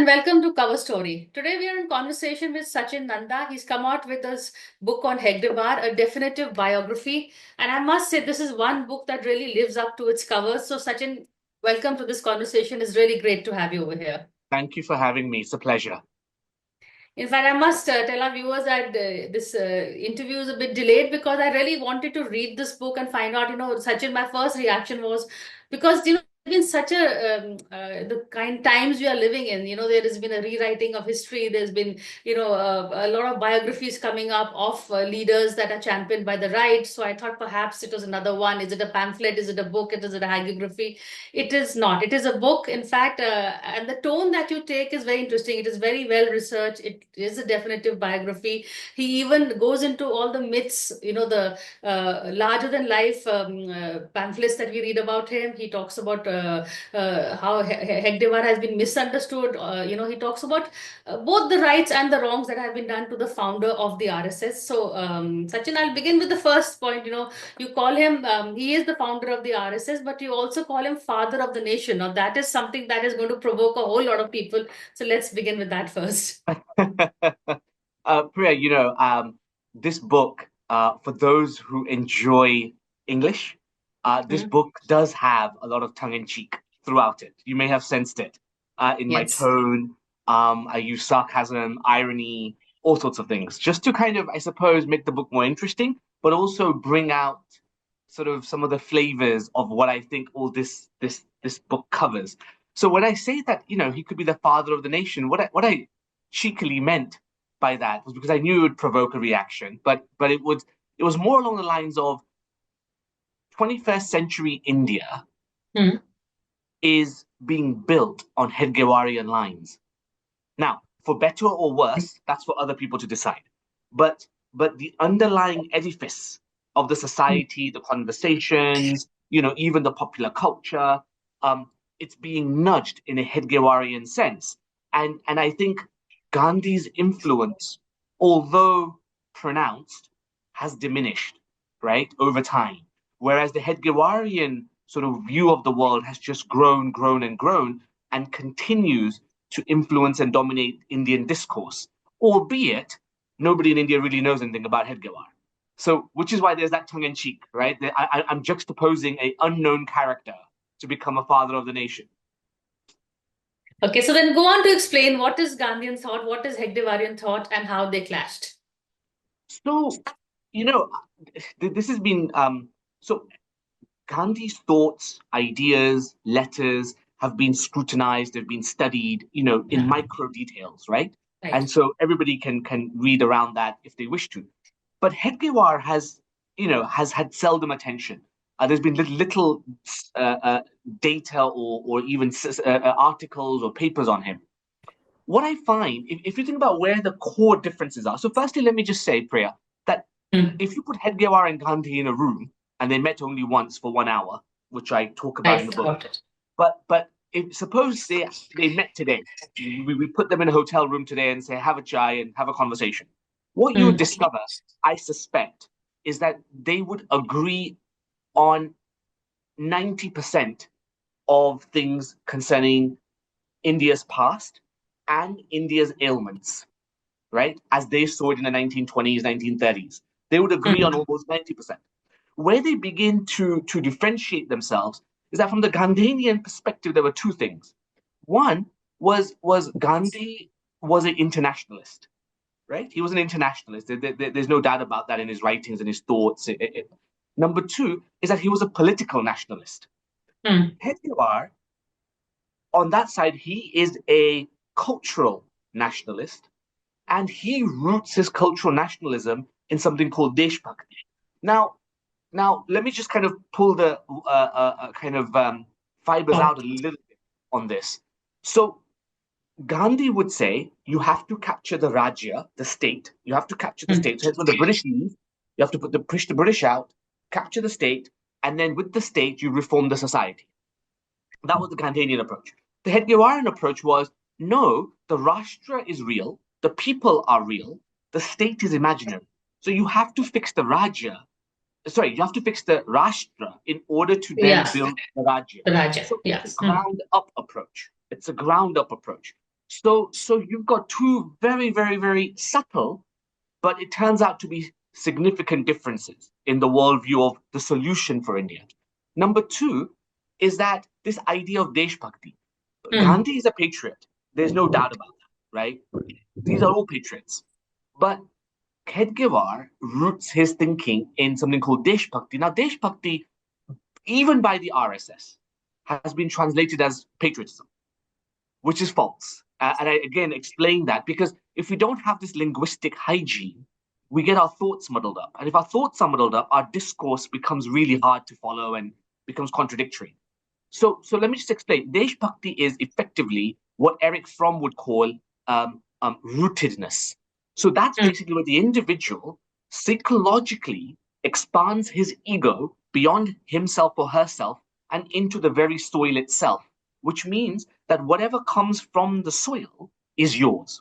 and welcome to Cover Story. Today we are in conversation with Sachin Nandha. He's come out with his book on Hedgewar, a definitive biography. And I must say, this is one book that really lives up to its cover. So, Sachin, welcome to this conversation. It's really great to have you over here. Thank you for having me. It's a pleasure. In fact, I must tell our viewers that this interview is a bit delayed because I really wanted to read this book and find out, Sachin, my first reaction was because, it's been such the kind times we are living in, there has been a rewriting of history. There's been, a lot of biographies coming up of leaders that are championed by the right. So I thought perhaps it was another one. Is it a pamphlet? Is it a book? Is it a hagiography? It is not. It is a book, in fact, and the tone that you take is very interesting. It is very well researched. It is a definitive biography. He even goes into all the myths, the larger than life pamphlets that we read about him. He talks about how Hedgewar has been misunderstood. He talks about both the rights and the wrongs that have been done to the founder of the RSS. So, Sachin, I'll begin with the first point. You call him, he is the founder of the RSS, but you also call him father of the nation. Now, that is something that is going to provoke a whole lot of people. So, let's begin with that first. Priya, this book, for those who enjoy English, this Mhm. book does have a lot of tongue-in-cheek throughout it. You may have sensed it in my Yes. tone. I use sarcasm, irony, all sorts of things, just to kind of, I suppose, make the book more interesting, but also bring out sort of some of the flavors of what I think all this book covers. So when I say that, he could be the father of the nation, what I cheekily meant by that was because I knew it would provoke a reaction, but it was more along the lines of 21st century India Mhm. is being built on Hedgewarian lines. Now, for better or worse, that's for other people to decide. But the underlying edifice of the society, the conversations, even the popular culture, it's being nudged in a Hedgewarian sense. And I think Gandhi's influence, although pronounced, has diminished, right, over time. Whereas the Hedgewarian sort of view of the world has just grown, grown, and grown, and continues to influence and dominate Indian discourse, albeit nobody in India really knows anything about Hedgewar. So, which is why there's that tongue in cheek, right? I'm juxtaposing a unknown character to become a father of the nation. Okay, so then go on to explain what is Gandhian thought, what is Hedgewarian thought, and how they clashed. So, you know, this has been so Gandhi's thoughts, ideas, letters have been scrutinized, they've been studied, in Yeah, micro details, right? And right. so everybody can read around that if they wish to. But Hedgewar has had seldom attention. There's been little data or even articles or papers on him. What I find, if you think about where the core differences are, so firstly, let me just say, Priya, that Hmm. if you put Hedgewar and Gandhi in a room and they met only once for 1 hour, which I talk about in the I've book, got it. but if suppose they met today, we put them in a hotel room today and say have a chai and have a conversation. What you would Hmm. discover, I suspect, is that they would agree on 90% of things concerning India's past and India's ailments, right? As they saw it in the 1920s, 1930s. They would agree on Hmm. almost 90%. Where they begin to differentiate themselves is that from the Gandhian perspective, there were two things. One was Gandhi was an internationalist, right? He was an internationalist. There's no doubt about that in his writings and his thoughts. Number two is that he was a political nationalist. Hmm. Hedgewar, on that side, he is a cultural nationalist, and he roots his cultural nationalism in something called Deshbhakti. Now, let me just kind of pull the kind of fibers Oh. out a little bit on this. So Gandhi would say you have to capture the Rajya, the state. You have to capture the Hmm. state. So when the British leave, you have to push the British out, capture the state, and then with the state you reform the society. That was the Gandhian approach. The Hedgewarian approach was no, the Rashtra is real, the people are real, the state is imaginary. So you have to fix the Rajya, sorry, you have to fix the Rashtra in order to then Yeah, build the Rajya. the Raja. So it's a Yes. Hmm. ground up approach. It's a ground up approach. So you've got two very, very, very subtle, but it turns out to be significant differences in the worldview of the solution for India. Number two is that this idea of Deshbhakti. Mm. Gandhi is a patriot. There's no doubt about that, right? These are all patriots. But Hedgewar roots his thinking in something called Deshbhakti. Now, Deshbhakti, even by the RSS, has been translated as patriotism, which is false. And I again explain that because if we don't have this linguistic hygiene, we get our thoughts muddled up. And if our thoughts are muddled up, our discourse becomes really hard to follow and becomes contradictory. So let me just explain. Desh Bhakti is effectively what Eric Fromm would call rootedness. So that's Mm. basically where the individual psychologically expands his ego beyond himself or herself and into the very soil itself, which means that whatever comes from the soil is yours.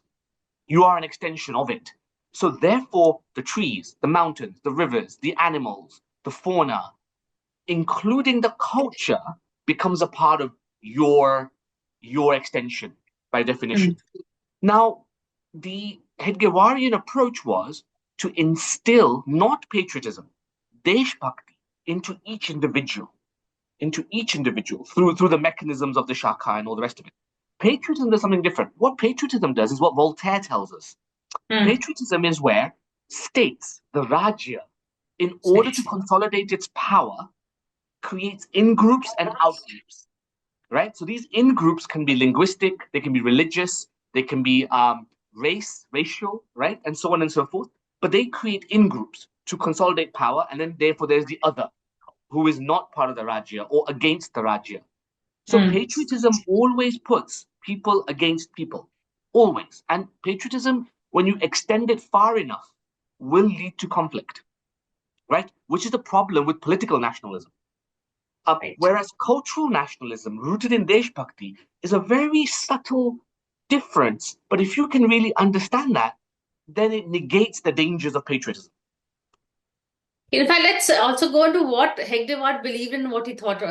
You are an extension of it. So therefore, the trees, the mountains, the rivers, the animals, the fauna, including the culture, becomes a part of your extension by definition. Mm. Now, the Hedgewarian approach was to instill not patriotism, Desh Bhakti into each individual through the mechanisms of the Shaka and all the rest of it. Patriotism does something different. What patriotism does is what Voltaire tells us. Mm. Patriotism is where states, the Rajya, in order to consolidate its power, creates in groups and out groups, right? So these in groups can be linguistic, they can be religious, they can be racial, right? And so on and so forth. But they create in groups to consolidate power, and then therefore there's the other who is not part of the Rajya or against the Rajya. So Mm. patriotism always puts people against people, always. And patriotism, when you extend it far enough, will lead to conflict, right? Which is the problem with political nationalism. Right. Whereas cultural nationalism, rooted in Deshbhakti, is a very subtle difference. But if you can really understand that, then it negates the dangers of patriotism. In fact, let's also go into what Hegdewart believed in, what he thought,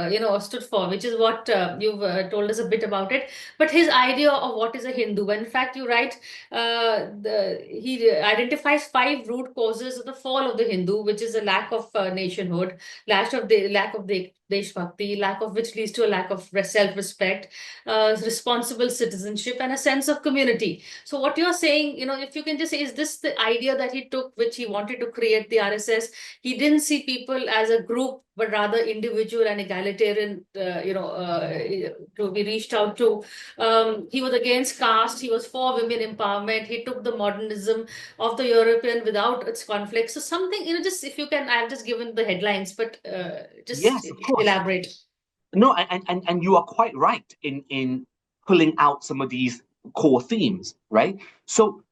stood for, which is what you've told us a bit about it. But his idea of what is a Hindu, in fact, you write, he identifies five root causes of the fall of the Hindu, which is a lack of nationhood, lack of the Deshbhakti, lack of which leads to a lack of self-respect, responsible citizenship, and a sense of community. So, what you're saying, if you can just say, is this the idea that he took, which he wanted to create the RSS? He didn't see people as a group, but rather individual and egalitarian, to be reached out to. He was against caste. He was for women empowerment. He took the modernism of the European without its conflict. So something, just if you can, I've just given the headlines, but just Yes, of course. elaborate. No, and you are quite right in pulling out some of these core themes, right? So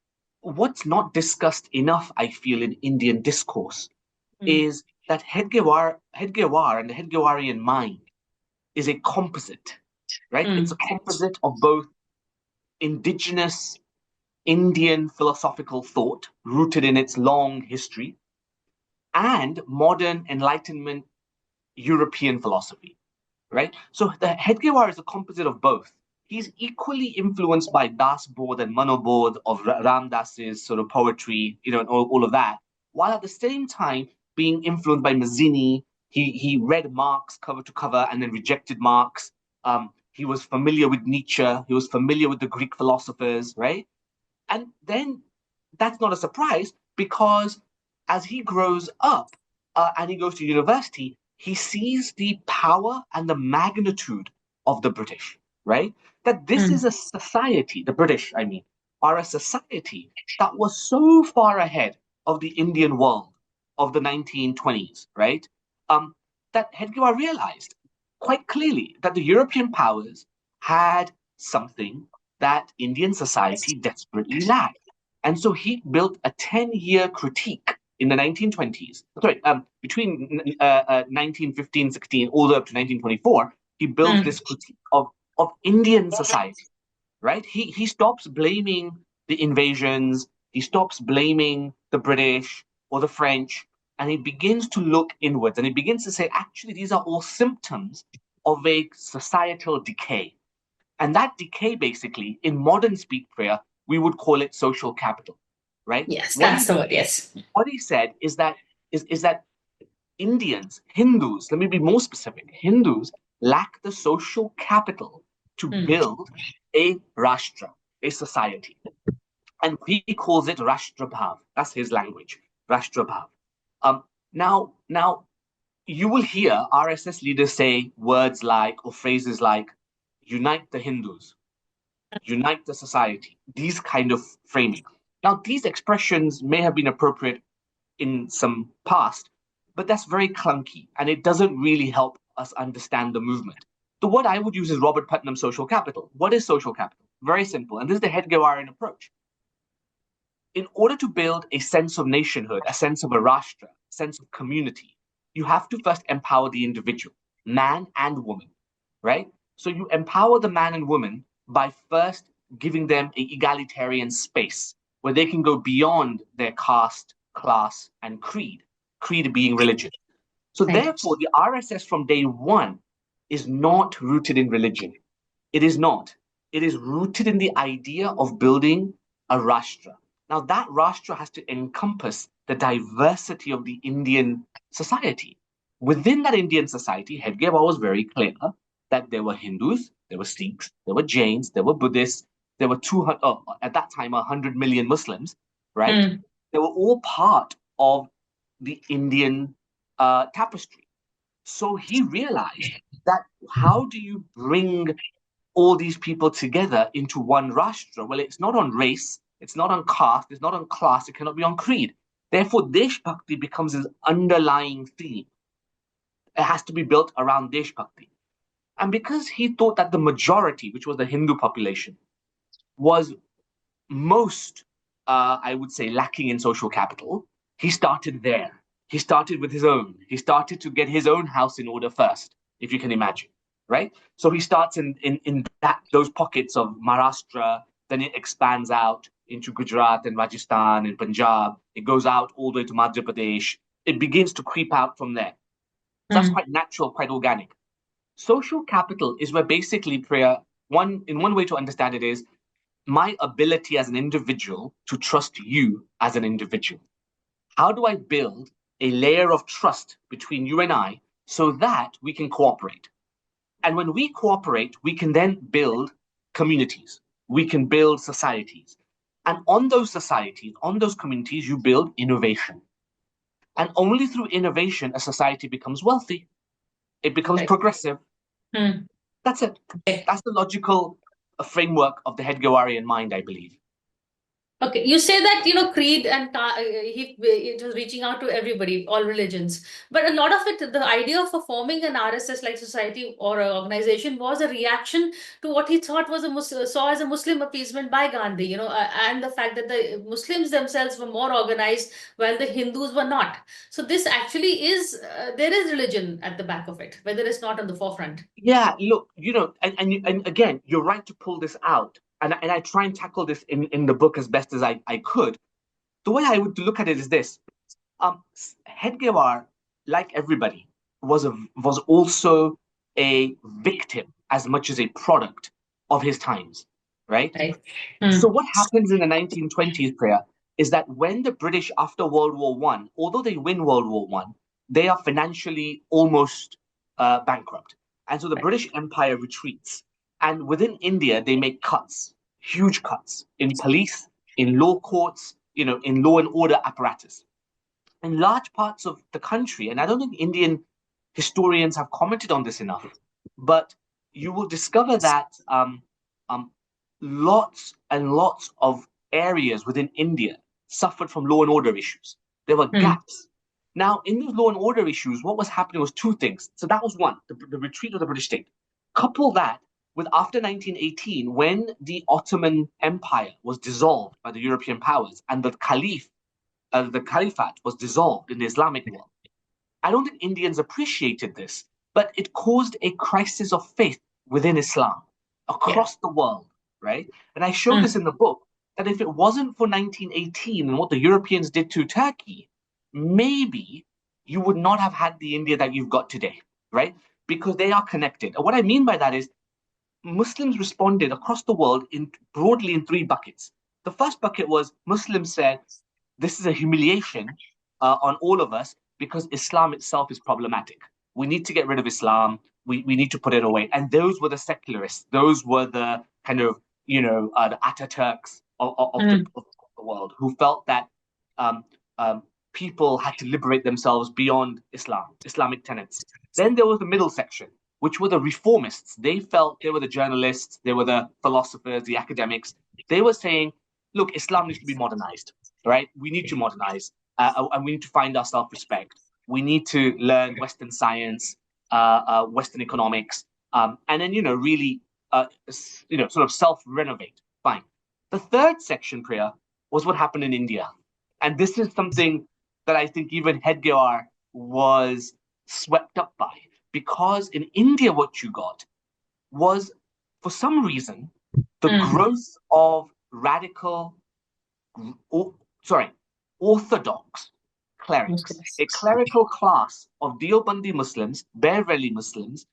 what's not discussed enough, I feel, in Indian discourse Mm. is that Hedgewar and the Hedgewarian mind is a composite, right? It's a Mm. composite of both indigenous Indian philosophical thought rooted in its long history and modern Enlightenment European philosophy, right? So the Hedgewar is a composite of both. He's equally influenced by Das Bodh and Mano Bodh of Ram Das's sort of poetry, and all of that, while at the same time being influenced by Mazzini. He read Marx cover to cover and then rejected Marx. He was familiar with Nietzsche. He was familiar with the Greek philosophers, right? And then that's not a surprise because as he grows up and he goes to university, he sees the power and the magnitude of the British, right? That this is Mm. a society, the British, I mean, are a society that was so far ahead of the Indian world of the 1920s, right? Um, that Hedgewar realized quite clearly that the European powers had something that Indian society desperately lacked. And so he built a 10-year critique in the 1920s, sorry, between 1915, 16, all the way up to 1924, he builds Mm. this critique of Indian society, right? He stops blaming the invasions, he stops blaming the British or the French, and he begins to look inwards and he begins to say, actually, these are all symptoms of a societal decay. And that decay, basically, in modern speak prayer, we would call it social capital, right? Yes, that's the word. Yes. What he said is that Indians, Hindus, let me be more specific, Hindus lack the social capital to Mm. build a rashtra, a society. And he calls it Rashtrabhav. That's his language, Rashtrabhav. Um, now, you will hear RSS leaders say words like, or phrases like, unite the Hindus, unite the society, these kind of framing. Now, these expressions may have been appropriate in some past, but that's very clunky and it doesn't really help us understand the movement. The word I would use is Robert Putnam's social capital. What is social capital? Very simple. And this is the Hedgewarian approach. In order to build a sense of nationhood, a sense of a rashtra, a sense of community, you have to first empower the individual, man and woman, right? So you empower the man and woman by first giving them an egalitarian space where they can go beyond their caste, class, and creed being religion. So Right. therefore, the RSS from day one is not rooted in religion. It is not. It is rooted in the idea of building a rashtra. Now, that rashtra has to encompass the diversity of the Indian society. Within that Indian society, Hedgewar was very clear that there were Hindus, there were Sikhs, there were Jains, there were Buddhists, there were 200, at that time, 100 million Muslims, right? Mm. They were all part of the Indian tapestry. So he realized that how do you bring all these people together into one Rashtra? Well, it's not on race, it's not on caste, it's not on class, it cannot be on creed. Therefore, Desh Bhakti becomes his underlying theme. It has to be built around Desh Bhakti. And because he thought that the majority, which was the Hindu population, was most, I would say, lacking in social capital, he started there. He started with his own. He started to get his own house in order first, if you can imagine, right? So he starts in those pockets of Maharashtra, then it expands out into Gujarat and Rajasthan and Punjab. It goes out all the way to Madhya Pradesh. It begins to creep out from there. So that's Mm. quite natural, quite organic. Social capital is where basically prayer, one way to understand it is my ability as an individual to trust you as an individual. How do I build a layer of trust between you and I so that we can cooperate? And when we cooperate, we can then build communities, we can build societies. And on those societies, on those communities, you build innovation. And only through innovation, a society becomes wealthy, it becomes Right. progressive. Mm. That's it. Okay. That's the logical framework of the Hedgewarian mind, I believe. Okay, you say that creed and it was reaching out to everybody, all religions, but a lot of it, the idea of forming an RSS like society or an organization was a reaction to what he thought was saw as a Muslim appeasement by Gandhi, and the fact that the Muslims themselves were more organized while the Hindus were not. So this actually is there is religion at the back of it, whether it's not on the forefront. Yeah, look, and again, you're right to pull this out. And I try and tackle this in the book as best as I could. The way I would look at it is this. Hedgewar, like everybody, was also a victim as much as a product of his times, right? Right. So Mm. what happens in the 1920s, Priya, is that when the British after World War One, although they win World War One, they are financially almost bankrupt. And so the Right. British Empire retreats. And within India, they make cuts, huge cuts in police, in law courts, in law and order apparatus. In large parts of the country, and I don't think Indian historians have commented on this enough, but you will discover that um, lots and lots of areas within India suffered from law and order issues. There were Mm. gaps. Now, in those law and order issues, what was happening was two things. So that was one, the retreat of the British state. Couple that with after 1918, when the Ottoman Empire was dissolved by the European powers and the caliphate was dissolved in the Islamic world. I don't think Indians appreciated this, but it caused a crisis of faith within Islam Yeah. across the world, right? And I show Mm. this in the book that if it wasn't for 1918 and what the Europeans did to Turkey, maybe you would not have had the India that you've got today, right? Because they are connected. And what I mean by that is Muslims responded across the world broadly in three buckets. The first bucket was Muslims said, this is a humiliation on all of us because Islam itself is problematic. We need to get rid of Islam. We need to put it away. And those were the secularists. Those were the kind of, the Ataturks of the world who felt that um, people had to liberate themselves beyond Islamic tenets. Then there was the middle section, which were the reformists. They felt they were the journalists, they were the philosophers, the academics. They were saying, look, Islam needs to be modernized, right? We need to modernize, and we need to find our self-respect. We need to learn Western science, Western economics, and then really, sort of self-renovate. Fine. The third section, Priya, was what happened in India, and this is something that I think even Hedgewar was swept up by, because in India, what you got was, for some reason, the growth of radical, orthodox clerics, a clerical class of Deobandi Muslims, Barelvi Muslims.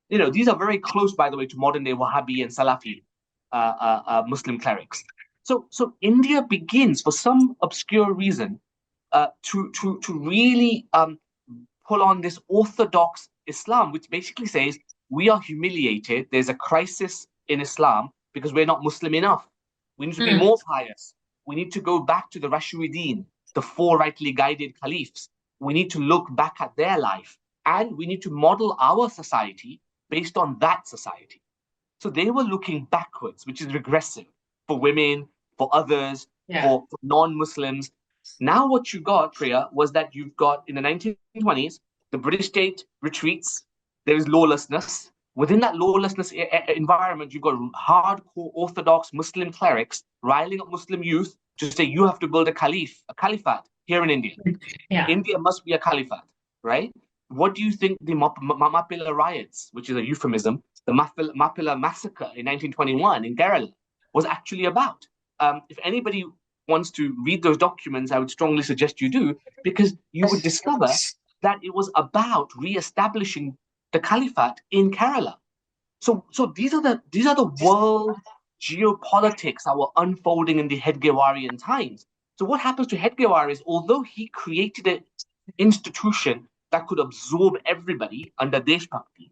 These are very close, by the way, to modern day Wahhabi and Salafi Muslim clerics. So India begins, for some obscure reason, to really pull on this orthodox Islam, which basically says we are humiliated. There's a crisis in Islam because we're not Muslim enough. We need to be more pious. We need to go back to the Rashidin, the four rightly guided caliphs. We need to look back at their life, and we need to model our society based on that society. So they were looking backwards, which is regressive for women, for others, for non-Muslims. Now what you got, Priya, was that you've got, in the 1920s, the British state retreats. There is lawlessness. Within that lawlessness environment, you've got hardcore Orthodox Muslim clerics riling up Muslim youth to say, you have to build a caliphate here in India. Yeah. India must be a caliphate, right? What do you think the Mappila riots, which is a euphemism, the Mappila massacre in 1921 in Kerala, was actually about? If anybody wants to read those documents, I would strongly suggest you do, because you would discover that it was about re-establishing the caliphate in Kerala. So these are the world geopolitics that were unfolding in the Hedgewarian times. So what happens to Hedgewar is, although he created an institution that could absorb everybody under Deshbhakti,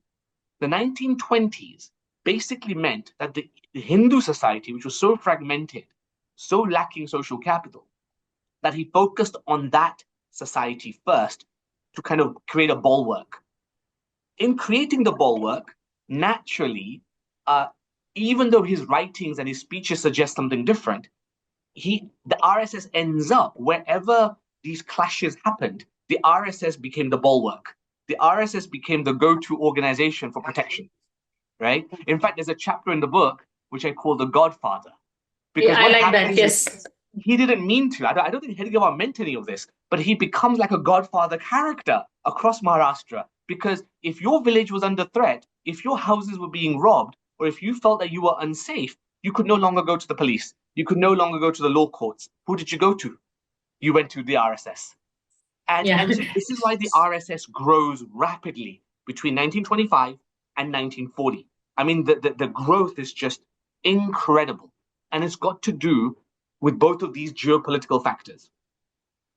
the 1920s basically meant that the Hindu society, which was so fragmented, so lacking social capital, that he focused on that society first to kind of create a bulwark. In creating the bulwark, naturally, even though his writings and his speeches suggest something different, the RSS ends up, wherever these clashes happened, the RSS became the bulwark. The RSS became the go-to organization for protection, right? In fact, there's a chapter in the book which I call The Godfather. Because I like that, yes. He didn't mean to. I don't think Hedgewar meant any of this, but he becomes like a Godfather character across Maharashtra. Because if your village was under threat, if your houses were being robbed, or if you felt that you were unsafe, you could no longer go to the police. You could no longer go to the law courts. Who did you go to? You went to the RSS. And so this is why the RSS grows rapidly between 1925 and 1940. I mean, the growth is just incredible. And it's got to do with both of these geopolitical factors.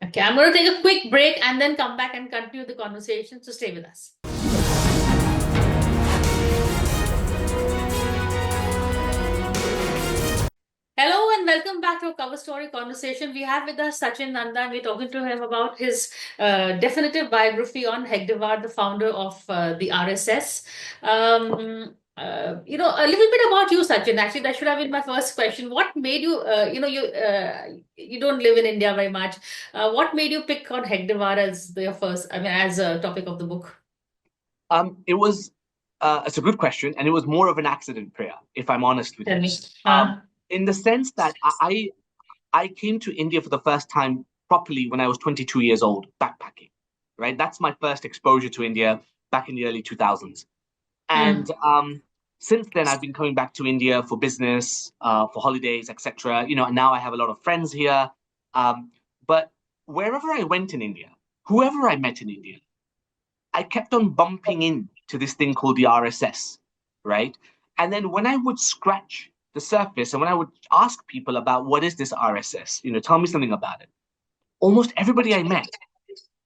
Okay, I'm going to take a quick break and then come back and continue the conversation. So stay with us. Hello and welcome back to our cover story conversation. We have with us Sachin Nandha, and we're talking to him about his definitive biography on Hedgewar, the founder of the RSS. A little bit about you, Sachin. Actually, that should have been my first question. What made you, you don't live in India very much. What made you pick on Hedgewar as your first, as a topic of the book? It's a good question, and it was more of an accident, Priya, if I'm honest with you. Tell me. In the sense that I came to India for the first time properly when I was 22 years old, backpacking, right? That's my first exposure to India back in the early 2000s. And since then, I've been coming back to India for business, for holidays, etc. Now I have a lot of friends here. But wherever I went in India, whoever I met in India, I kept on bumping into this thing called the RSS, right? And then when I would scratch the surface and when I would ask people about what is this RSS, tell me something about it, almost everybody I met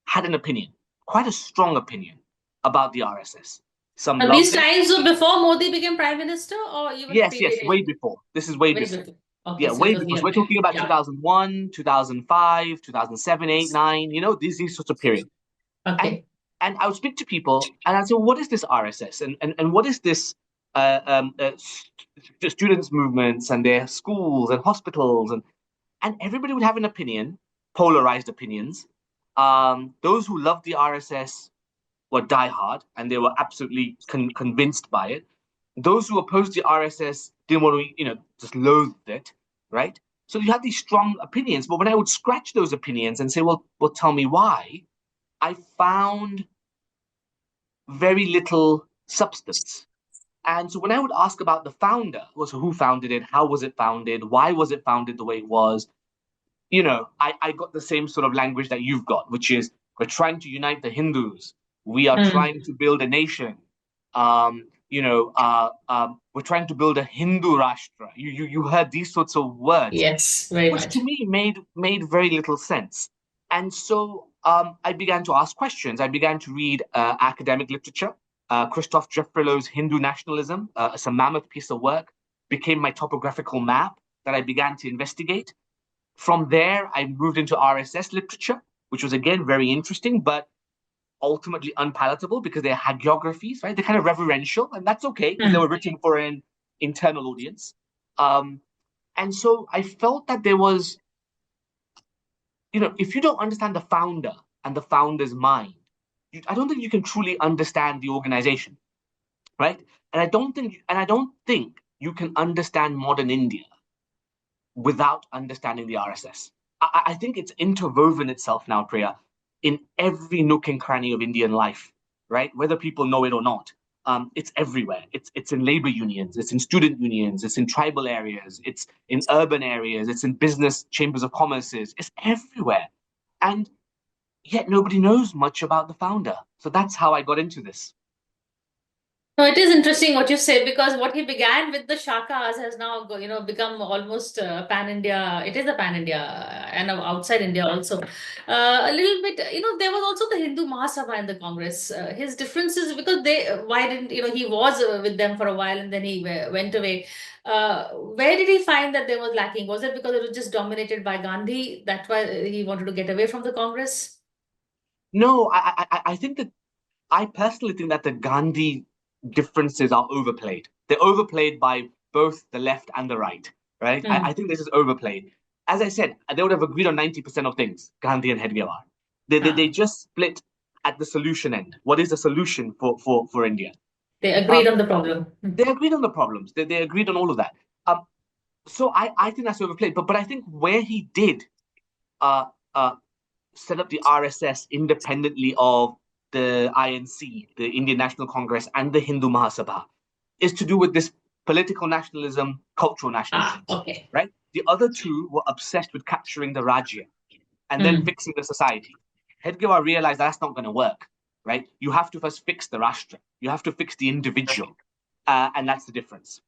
had an opinion, quite a strong opinion about the RSS. Some And these loved it. times were before Modi became prime minister or even Yes, yes, way predating? before. This is way Way before. before. Okay, Yeah, so it way was before. So near. we're talking about Yeah. 2001, 2005, 2007, 8, 9, these sorts of periods. And Okay. and I would speak to people and I'd say, what is this RSS? And what is this students' movements and their schools and hospitals? And everybody would have an opinion, polarized opinions. Those who loved the RSS were diehard and they were absolutely convinced by it. Those who opposed the RSS didn't want to, just loathed it, right? So you had these strong opinions. But when I would scratch those opinions and say, well, tell me why, I found very little substance. And so when I would ask about the founder, was who founded it, how was it founded, why was it founded the way it was, I got the same sort of language that you've got, which is we're trying to unite the Hindus. We are Mm. trying to build a nation. We're trying to build a Hindu Rashtra. You heard these sorts of words, Yes, very which to much. me made very little sense. And so I began to ask questions. I began to read academic literature. Christoph Jeffrelow's Hindu Nationalism, it's a mammoth piece of work, became my topographical map that I began to investigate. From there, I moved into RSS literature, which was again very interesting, but ultimately unpalatable because they're hagiographies, right? They're kind of reverential, and that's okay because they Mm. were written for an internal audience. Um, and so I felt that there was, if you don't understand the founder and the founder's mind, I don't think you can truly understand the organization, right? And I don't think you can understand modern India without understanding the RSS. I think it's interwoven itself now, Priya, in every nook and cranny of Indian life, right? Whether people know it or not. It's everywhere. It's in labor unions, it's in student unions, it's in tribal areas, it's in urban areas, it's in business chambers of commerces, it's everywhere. And yet nobody knows much about the founder. So that's how I got into this. No, it is interesting what you say because what he began with the Shakas has now, become almost pan-India. It is a pan-India and outside India also. A little bit, there was also the Hindu Mahasabha in the Congress. His differences because why didn't, he was with them for a while and then he went away. Where did he find that there was lacking? Was it because it was just dominated by Gandhi? That's why he wanted to get away from the Congress? No, I think that I personally think that the Gandhi differences are overplayed. They're overplayed by both the left and the right, right? I Mm. think this is overplayed. As I said, they would have agreed on 90% of things, Gandhi and Hedgewar. They Ah, just split at the solution end. What is the solution for India? they agreed Um, on the problem. they agreed on the problems. They agreed on all of that. So I think that's overplayed. But I think where he did uh, uh, set up the RSS independently of the INC, the Indian National Congress, and the Hindu Mahasabha, is to do with this political nationalism, cultural Ah, nationalism, okay. right? The other two were obsessed with capturing the Rajya and then Mm. fixing the society. Hedgewar realized that's not going to work, right? You have to first fix the Rashtra. You have to fix the individual. And that's the difference.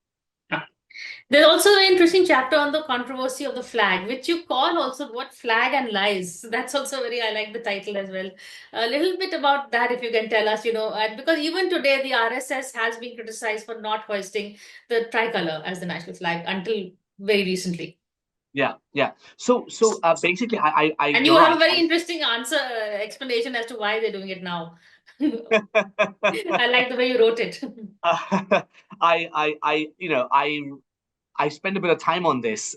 There's also an interesting chapter on the controversy of the flag, which you call also what flag and lies. That's also very, I like the title as well. A little bit about that, if you can tell us, and because even today the RSS has been criticized for not hoisting the tricolor as the national flag until very recently. Yeah, yeah. So basically, And you you're have a right. very interesting answer, explanation as to why they're doing it now. I like the way you wrote it. I spent a bit of time on this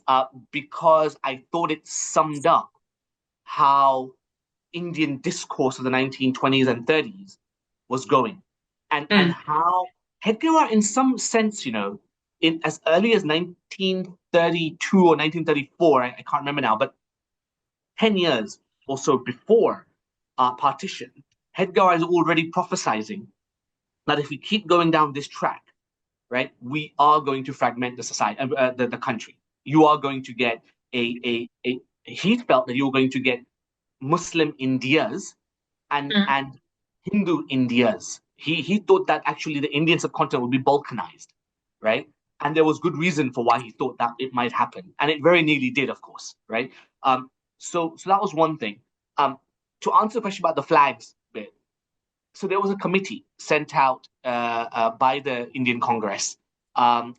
because I thought it summed up how Indian discourse of the 1920s and 30s was going, and Mm, how Hedgewar, in some sense, in as early as 1932 or 1934, I can't remember now, but 10 years or so before partition, Hedgewar is already prophesizing that if we keep going down this track, right, we are going to fragment the society, the country. You are going to get a he felt that you were going to get Muslim Indias mm, and Hindu Indias. He thought that actually the Indian subcontinent would be balkanized, right? And there was good reason for why he thought that it might happen, and it very nearly did, of course, right? So that was one thing. To answer the question about the flags bit, so there was a committee sent out by the Indian Congress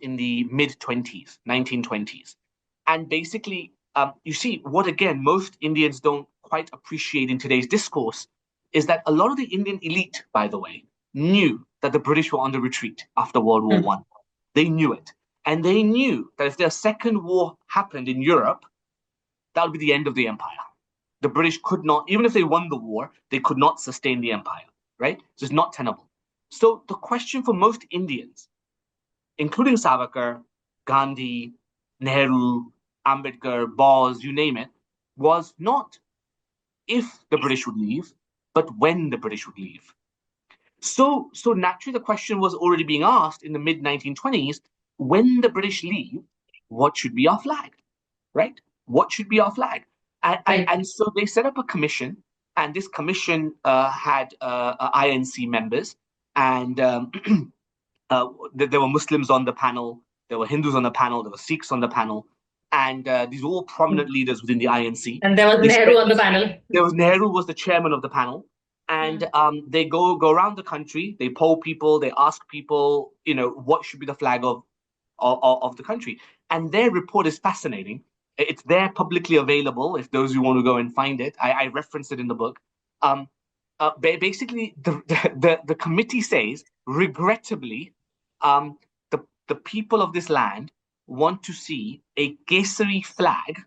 in the mid 1920s, and basically, you see what again most Indians don't quite appreciate in today's discourse is that a lot of the Indian elite, by the way, knew that the British were on the retreat after World War One. They knew it, and they knew that if their second war happened in Europe, that would be the end of the empire. The British could not, even if they won the war, they could not sustain the empire, right? So it's not tenable. So the question for most Indians, including Savarkar, Gandhi, Nehru, Ambedkar, Bose, you name it, was not if the British would leave, but when the British would leave. So naturally, the question was already being asked in the mid 1920s: when the British leave, what should be our flag, right? What should be our flag? And so they set up a commission, and this commission had INC members, and there were Muslims on the panel, there were Hindus on the panel, there were Sikhs on the panel, and these were all prominent leaders within the INC. And there was Nehru on the panel. There was Nehru was the chairman of the panel, and they go around the country, they poll people, they ask people, what should be the flag of the country, and their report is fascinating. It's there publicly available if those who want to go and find it. I referenced it in the book. Basically, the committee says, regrettably, the people of this land want to see a Kesari flag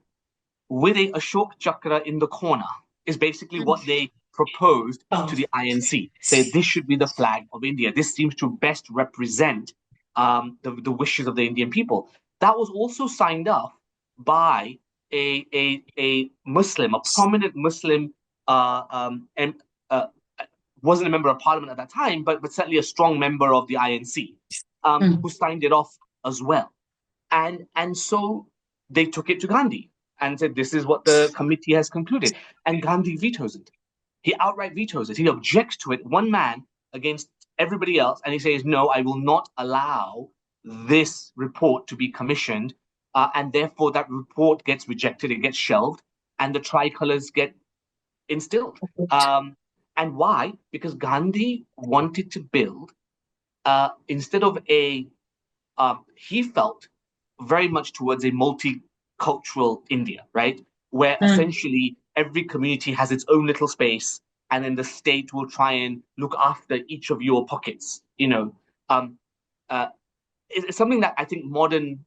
with a Ashok Chakra in the corner, is basically what they proposed to the INC. Say this should be the flag of India. This seems to best represent the wishes of the Indian people. That was also signed off by a Muslim, a prominent Muslim, and wasn't a member of parliament at that time, but certainly a strong member of the INC, who signed it off as well. And so they took it to Gandhi and said, this is what the committee has concluded. And Gandhi vetoes it. He outright vetoes it. He objects to it, one man against everybody else. And he says, no, I will not allow this report to be commissioned. And therefore, that report gets rejected, it gets shelved, and the tricolors get instilled. And why? Because Gandhi wanted to build, instead of he felt very much towards a multicultural India, right? Where essentially every community has its own little space, and then the state will try and look after each of your pockets. It's something that I think modern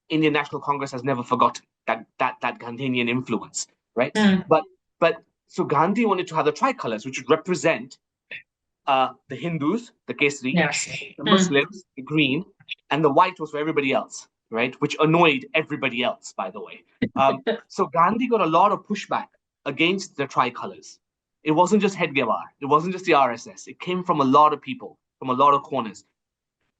Indian National Congress has never forgotten, that Gandhian influence, right? But so Gandhi wanted to have the tricolors, which would represent the Hindus, the Kesari, the Muslims, the green, and the white was for everybody else, right? Which annoyed everybody else, by the way. So Gandhi got a lot of pushback against the tricolors. It wasn't just Hedgewar, it wasn't just the RSS. It came from a lot of people, from a lot of corners.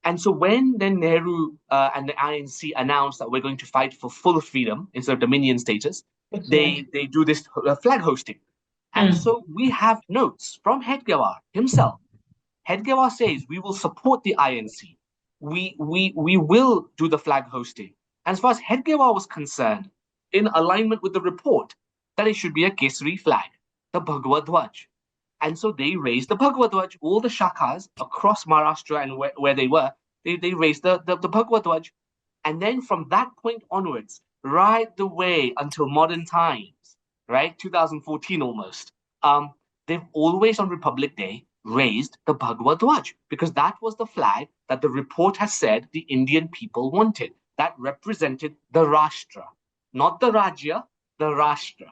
And so when then Nehru and the INC announced that we're going to fight for full freedom instead of dominion status, they do this flag hosting. And so we have notes from Hedgewar himself. Hedgewar says, we will support the INC. We will do the flag hosting. And as far as Hedgewar was concerned, in alignment with the report, that it should be a Kesari flag, the Bhagwa Dwaj. And so they raised the Bhagwa Dwaj. All the shakas across Maharashtra and where they were, they raised the Bhagwa Dwaj. And then from that point onwards, right the way until modern times, right, 2014 almost, they've always on Republic Day raised the Bhagwa Dwaj, because that was the flag that the report has said the Indian people wanted. That represented the Rashtra, not the Rajya, the Rashtra,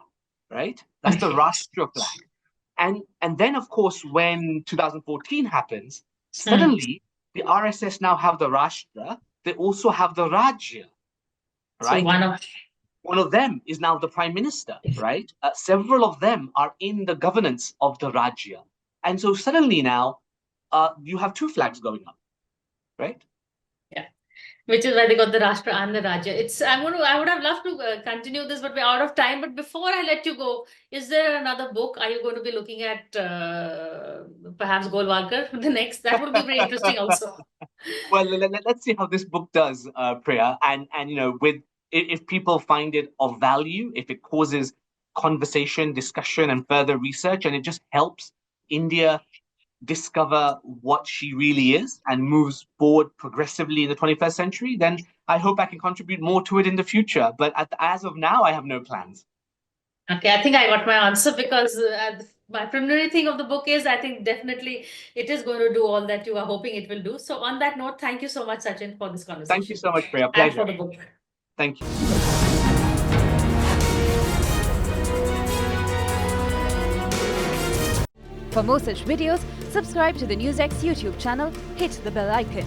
right? That's the Rashtra flag. And then, of course, when 2014 happens, suddenly the RSS now have the Rashtra, they also have the Rajya, right? So one of them is now the prime minister, right? Several of them are in the governance of the Rajya. And so suddenly now you have two flags going up, right? Yeah, which is why they got the Rashtra and the Rajya. I would have loved to continue this, but we're out of time. But before I let you go, is there another book? Are you going to be looking at perhaps Golwalkar the next? That would be very interesting also. Well, let's see how this book does, Priya. And with if people find it of value, if it causes conversation, discussion, and further research, and it just helps India discover what she really is and moves forward progressively in the 21st century, then I hope I can contribute more to it in the future. But as of now, I have no plans. Okay, I think I got my answer because my preliminary thing of the book is I think definitely it is going to do all that you are hoping it will do. So, on that note, thank you so much, Sachin, for this Thank you conversation so much, Priya. and for Pleasure. the book. Thank you. For more such videos, subscribe to the NewsX YouTube channel, hit the bell icon.